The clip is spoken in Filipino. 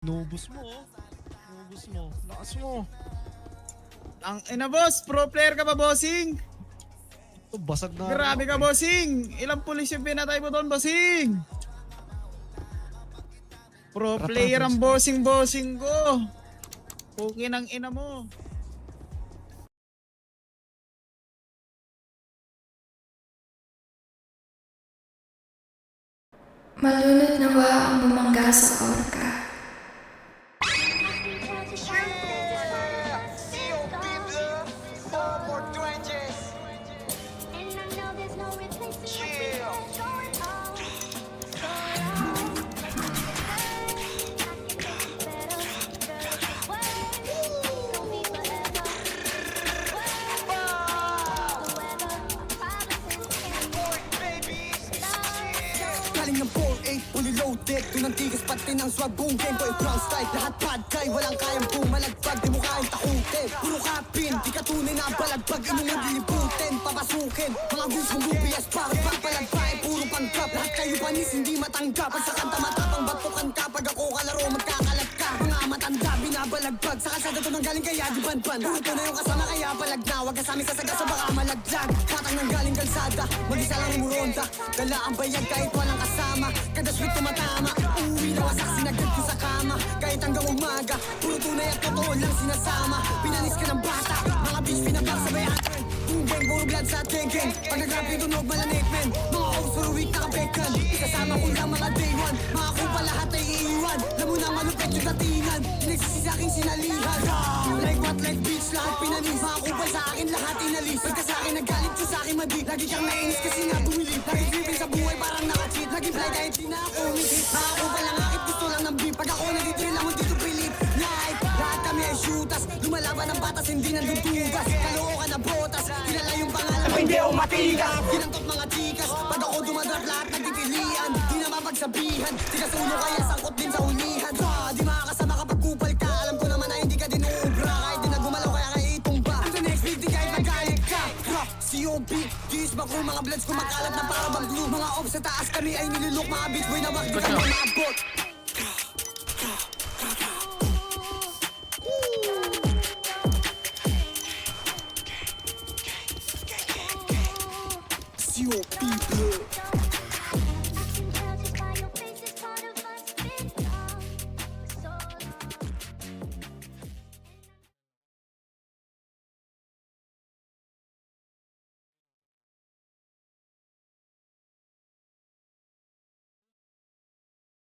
Nubos mo, oh. Nubos mo. Lakas mo. Ang ina boss, pro player ka ba bossing? Ito, basag na. Grabe ka bossing. Ilang pulis yung pinatay mo doon bossing? Pro Tara, player tara, ang bossing ko. Pukin ang ina mo. Malunod nawa ang bumangga sa orka. Galing ng 4-8, fully loaded. Tunang tigas pati ng swag, boom game boy, brown style. Lahat bad guy, walang kayang bumalagpag. Di mo kayang takutin, puro kapin. Di ka tunay na balagbag, imong lilibutin. Papasukin, mga goons kong lubias. Para pagpalagpain, puro pangkap. Lahat kayo panis, hindi matanggap. Pag sa kanta matapang, batukan ka. Pag ako kalaro, magkakalag ka. Mga matanda, binabalagbag. Sa kalsada to nang galing kaya di banban. Puto na yung kasama kaya palag na. Wag ka sa amin sasagasa, baka malaglag. Patang nang galing kalsada, mag-isa lang umuronda. Dala ang bayag kahit walang kasama. Kada sweet tumatama, uuwi na wasak, sinagad ko sa kama. Kahit hanggang umaga, puro tunay at totoo lang sinasama. Pinanis ka ng bata, mga bitch pinapagsabayan. Boom bang, puro blood sa thinking. Pag nag-rap yung tunog, malanik men. Mga hoes for a week nakabekan. Kasama ko lang mga day one. Mga kupa lahat ay iiwan. Lamo na malupit yung datingan. Pinagsisi sa aking sinalihan. Like what, like bitch, lahat pinanis. Mga kupa sa akin, lahat inalis. Pagka sa akin nagalit yung sa akin madi. Lagi kang nainis kasi nga bumili. Lagi tripping sa buhay parang naka-cheat. Naging fly kahit di na ako umihit. Mga kupa lang akit, gusto lang ng beat. Pag ako nagtitrill ako dito pilit. Light, lahat kami ay shooters. Lumalaban ng batas, hindi nandutugas. Kalookan na botas, kilala yung pangalan. Hindi ako matigas. Ginantot mga chikas. Pag ako dumadrap, lahat nagtitilian. Di na mapagsabihan. Tigas ulo kaya sangkot din sa ulihan. Di makakasama kapag kupal ka. Alam ko naman na hindi ka din uubra. Kahit di na gumalaw kaya kaya itumba. To the next beat, di kahit magalit ka. COB, G's ba kung mga bloods kumakalat na para bang glue. Mga ops sa taas kami ay nilulok. Mga beach boy na wag di kami maabot.